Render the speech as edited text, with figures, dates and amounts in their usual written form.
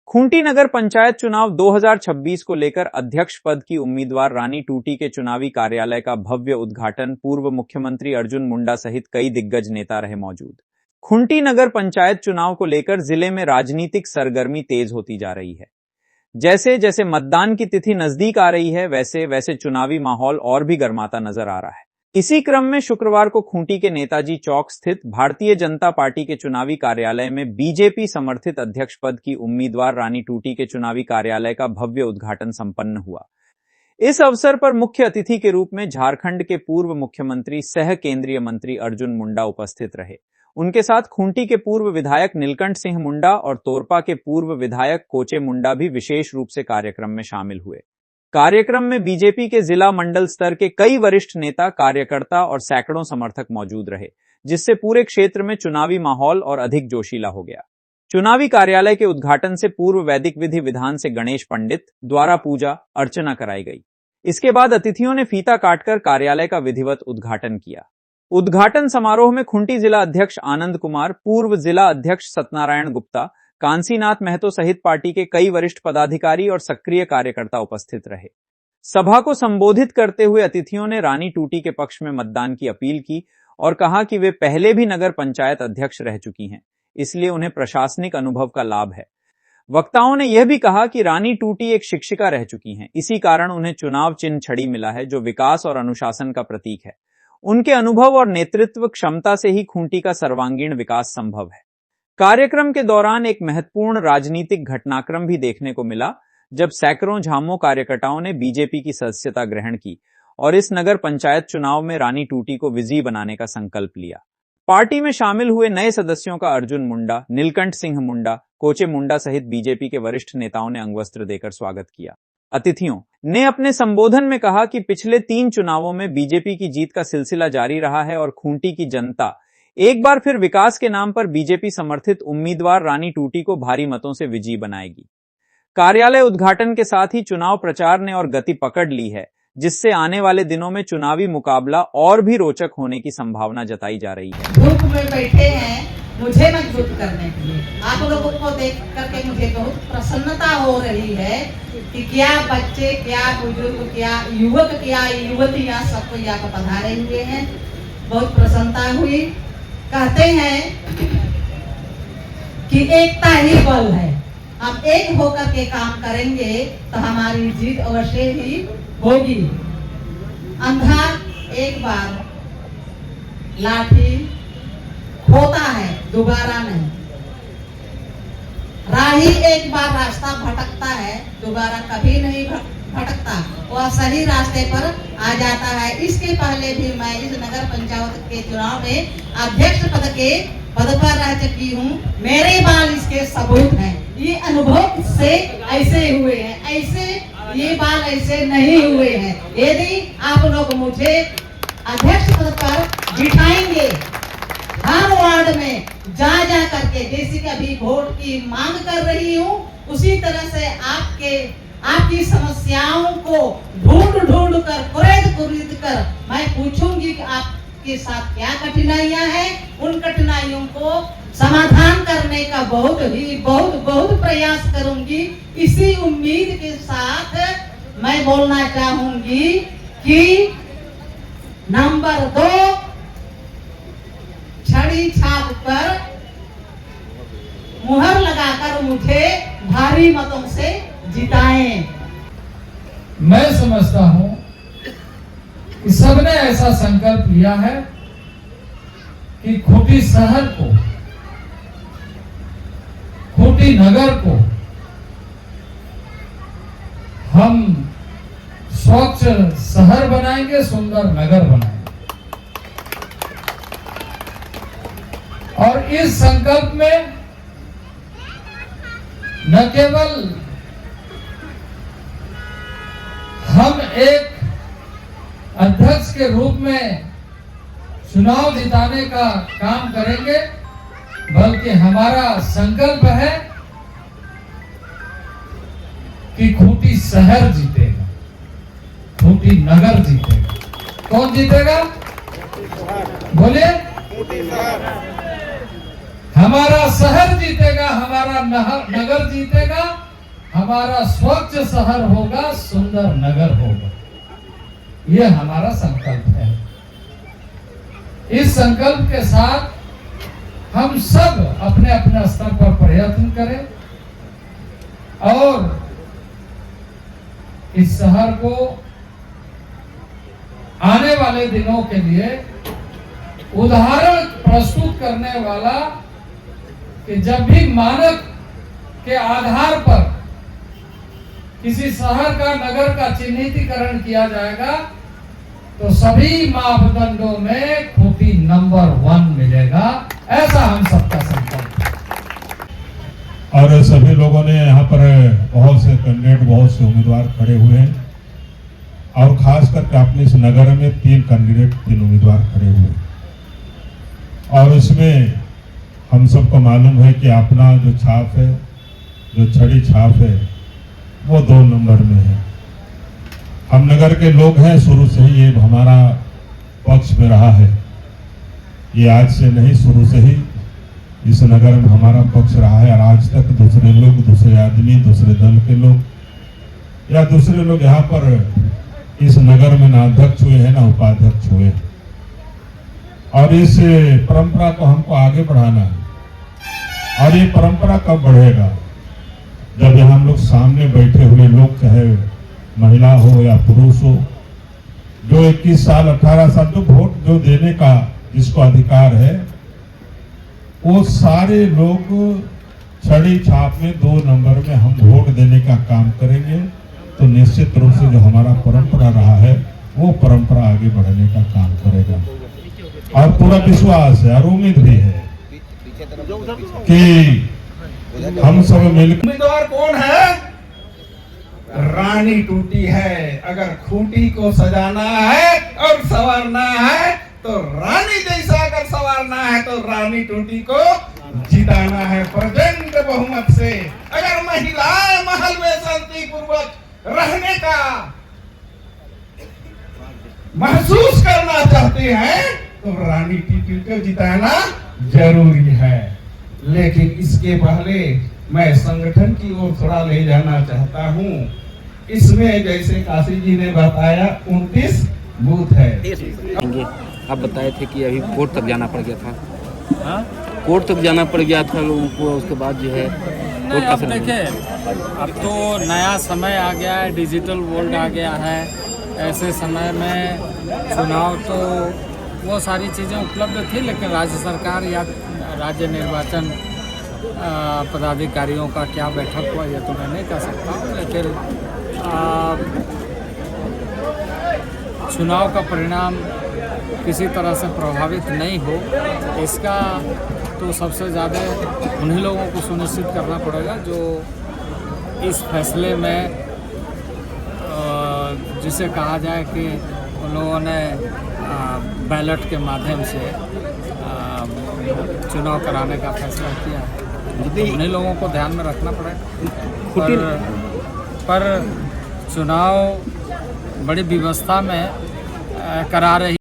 खूंटी नगर पंचायत चुनाव 2026 को लेकर अध्यक्ष पद की उम्मीदवार रानी टूटी के चुनावी कार्यालय का भव्य उद्घाटन पूर्व मुख्यमंत्री अर्जुन मुंडा सहित कई दिग्गज नेता रहे मौजूद। खूंटी नगर पंचायत चुनाव को लेकर जिले में राजनीतिक सरगर्मी तेज होती जा रही है। जैसे जैसे मतदान की तिथि नजदीक आ रही है, वैसे वैसे चुनावी माहौल और भी गर्माता नजर आ रहा है। इसी क्रम में शुक्रवार को खूंटी के नेताजी चौक स्थित भारतीय जनता पार्टी के चुनावी कार्यालय में बीजेपी समर्थित अध्यक्ष पद की उम्मीदवार रानी टूटी के चुनावी कार्यालय का भव्य उद्घाटन संपन्न हुआ। इस अवसर पर मुख्य अतिथि के रूप में झारखंड के पूर्व मुख्यमंत्री सह केंद्रीय मंत्री अर्जुन मुंडा उपस्थित रहे। उनके साथ खूंटी के पूर्व विधायक नीलकंठ सिंह मुंडा और तोरपा के पूर्व विधायक कोचे मुंडा भी विशेष रूप से कार्यक्रम में शामिल हुए। कार्यक्रम में बीजेपी के जिला मंडल स्तर के कई वरिष्ठ नेता, कार्यकर्ता और सैकड़ों समर्थक मौजूद रहे, जिससे पूरे क्षेत्र में चुनावी माहौल और अधिक जोशीला हो गया। चुनावी कार्यालय के उद्घाटन से पूर्व वैदिक विधि विधान से गणेश पंडित द्वारा पूजा अर्चना कराई गई। इसके बाद अतिथियों ने फीता काटकर कार्यालय का विधिवत उद्घाटन किया। उद्घाटन समारोह में खूंटी जिला अध्यक्ष आनंद कुमार, पूर्व जिला अध्यक्ष सत्यनारायण गुप्ता, कांसीनाथ महतो सहित पार्टी के कई वरिष्ठ पदाधिकारी और सक्रिय कार्यकर्ता उपस्थित रहे। सभा को संबोधित करते हुए अतिथियों ने रानी टूटी के पक्ष में मतदान की अपील की और कहा कि वे पहले भी नगर पंचायत अध्यक्ष रह चुकी हैं, इसलिए उन्हें प्रशासनिक अनुभव का लाभ है। वक्ताओं ने यह भी कहा कि रानी टूटी एक शिक्षिका रह चुकी हैं, इसी कारण उन्हें चुनाव चिन्ह छड़ी मिला है, जो विकास और अनुशासन का प्रतीक है। उनके अनुभव और नेतृत्व क्षमता से ही खूंटी का सर्वांगीण विकास संभव है। कार्यक्रम के दौरान एक महत्वपूर्ण राजनीतिक घटनाक्रम भी देखने को मिला, जब सैकड़ों झामो कार्यकर्ताओं ने बीजेपी की सदस्यता ग्रहण की और इस नगर पंचायत चुनाव में रानी टूटी को विजयी बनाने का संकल्प लिया। पार्टी में शामिल हुए नए सदस्यों का अर्जुन मुंडा, नीलकंठ सिंह मुंडा, कोचे मुंडा सहित बीजेपी के वरिष्ठ नेताओं ने अंगवस्त्र देकर स्वागत किया। अतिथियों ने अपने संबोधन में कहा कि पिछले 3 चुनावों में बीजेपी की जीत का सिलसिला जारी रहा है और खूंटी की जनता एक बार फिर विकास के नाम पर बीजेपी समर्थित उम्मीदवार रानी टूटी को भारी मतों से विजयी बनाएगी। कार्यालय उद्घाटन के साथ ही चुनाव प्रचार ने और गति पकड़ ली है, जिससे आने वाले दिनों में चुनावी मुकाबला और भी रोचक होने की संभावना जताई जा रही है। धूप में बैठे हैं मुझे मजबूत करने के लिए। आप लोगों को देख करके मुझे बहुत प्रसन्नता हो रही है कि क्या बच्चे, क्या बुजुर्ग, क्या युवक, क्या युवतियां सबको यहाँ पर पधारे हुए हैं। बहुत प्रसन्नता हुई। कहते हैं कि एकता ही बल है। हम एक होकर के काम करेंगे तो हमारी जीत अवश्य ही होगी। अंधा एक बार लाठी खोता है, दोबारा नहीं। राही एक बार रास्ता भटकता है, दोबारा कभी नहीं भटकता, वह सही रास्ते पर आ जाता है। इसके पहले भी मैं इस नगर पंचायत के चुनाव में अध्यक्ष पद पर रह चुकी हूँ। मेरे बाल इसके सबूत हैं। ये अनुभव से ऐसे हुए हैं, ऐसे ये बाल ऐसे नहीं हुए हैं। यदि आप लोग मुझे अध्यक्ष पद पर बिठाएंगे, हर वार्ड में जा करके, जैसे कि अभी वोट की मांग कर रही हूँ, उसी तरह से आपकी समस्याओं को ढूंढ कर, कुरेद कर मैं पूछूंगी कि आपके साथ क्या कठिनाइयां हैं। उन कठिनाइयों को समाधान करने का बहुत प्रयास करूंगी। इसी उम्मीद के साथ मैं बोलना चाहूंगी कि नंबर 2 छड़ी छाप पर मुहर लगाकर मुझे भारी मतों से जिताएं। मैं समझता हूं कि सबने ऐसा संकल्प लिया है कि खूंटी शहर को, खूंटी नगर को हम स्वच्छ शहर बनाएंगे, सुंदर नगर बनाएंगे। और इस संकल्प में न केवल हम एक अध्यक्ष के रूप में चुनाव जिताने का काम करेंगे, बल्कि हमारा संकल्प है कि खूंटी शहर जीतेगा, खूंटी नगर जीतेगा। कौन जीतेगा? बोले। हम हमारा शहर जीतेगा, हमारा नगर जीतेगा, हमारा स्वच्छ शहर होगा, सुंदर नगर होगा। ये हमारा संकल्प है। इस संकल्प के साथ हम सब अपने अपने स्तर पर प्रयत्न करें और इस शहर को आने वाले दिनों के लिए उदाहरण प्रस्तुत करने वाला कि जब भी मानक के आधार पर किसी शहर का, नगर का चिन्हितीकरण किया जाएगा तो सभी मापदंडों में खूंटी नंबर 1 मिलेगा। ऐसा हम सबका संकल्प है। और सभी लोगों ने यहाँ पर बहुत से कैंडिडेट, बहुत से उम्मीदवार खड़े हुए हैं और खास करके अपने इस नगर में 3 कैंडिडेट, 3 उम्मीदवार खड़े हुए हैं। और इसमें हम सबको मालूम है कि अपना जो छाप है, जो छड़ी छाप है, वो 2 नंबर में है। हम नगर के लोग हैं, शुरू से ही ये हमारा पक्ष में रहा है। ये आज से नहीं, शुरू से ही इस नगर में हमारा पक्ष रहा है। और आज तक दूसरे लोग, दूसरे आदमी, दूसरे दल के लोग या दूसरे लोग यहाँ पर इस नगर में ना अध्यक्ष हुए हैं ना उपाध्यक्ष हुए। और इस परंपरा को हमको आगे बढ़ाना है। और ये परंपरा कब बढ़ेगा? जब यहाँ हम लोग सामने बैठे हुए लोग, चाहे महिला हो या पुरुष हो, जो 21 साल 18 साल जो वोट जो देने का जिसको अधिकार है, वो सारे लोग छड़ी छाप में 2 नंबर में हम वोट देने का काम करेंगे। तो निश्चित रूप से जो हमारा परंपरा रहा है वो परंपरा आगे बढ़ने का काम करेगा। और पूरा विश्वास है और उम्मीद भी है कि हम सब मिलकर। उम्मीदवार कौन है? रानी टूटी है। अगर खूंटी को सजाना है और संवारना है तो रानी जैसा अगर संवारना है तो रानी टूटी को जिताना है प्रचंड बहुमत से। अगर महिलाएं महल में शांति पूर्वक रहने का महसूस करना चाहते हैं तो रानी टूटी को जिताना जरूरी है। लेकिन इसके पहले मैं संगठन की ओर थोड़ा ले जाना चाहता हूँ। इसमें जैसे काशी जी ने बताया 29 बूथ है। आप बताए थे कि अभी कोर्ट तक जाना पड़ गया था। कोर्ट तक जाना पड़ गया था लोगों को, उसके बाद जो है नहीं, अब देखिए, अब तो नया समय आ गया है, डिजिटल वर्ल्ड आ गया है। ऐसे समय में चुनाव तो वो सारी चीज़ें उपलब्ध थी, लेकिन राज्य सरकार या राज्य निर्वाचन पदाधिकारियों का क्या बैठक हुआ ये तो मैं नहीं कह सकता हूँ। लेकिन चुनाव का परिणाम किसी तरह से प्रभावित नहीं हो, इसका तो सबसे ज़्यादा उन्हीं लोगों को सुनिश्चित करना पड़ेगा जो इस फैसले में जिसे कहा जाए कि उन लोगों ने बैलेट के माध्यम से चुनाव कराने का फैसला किया है। उन्हीं लोगों को ध्यान में रखना पड़ेगा। पर चुनाव बड़ी व्यवस्था में करा रही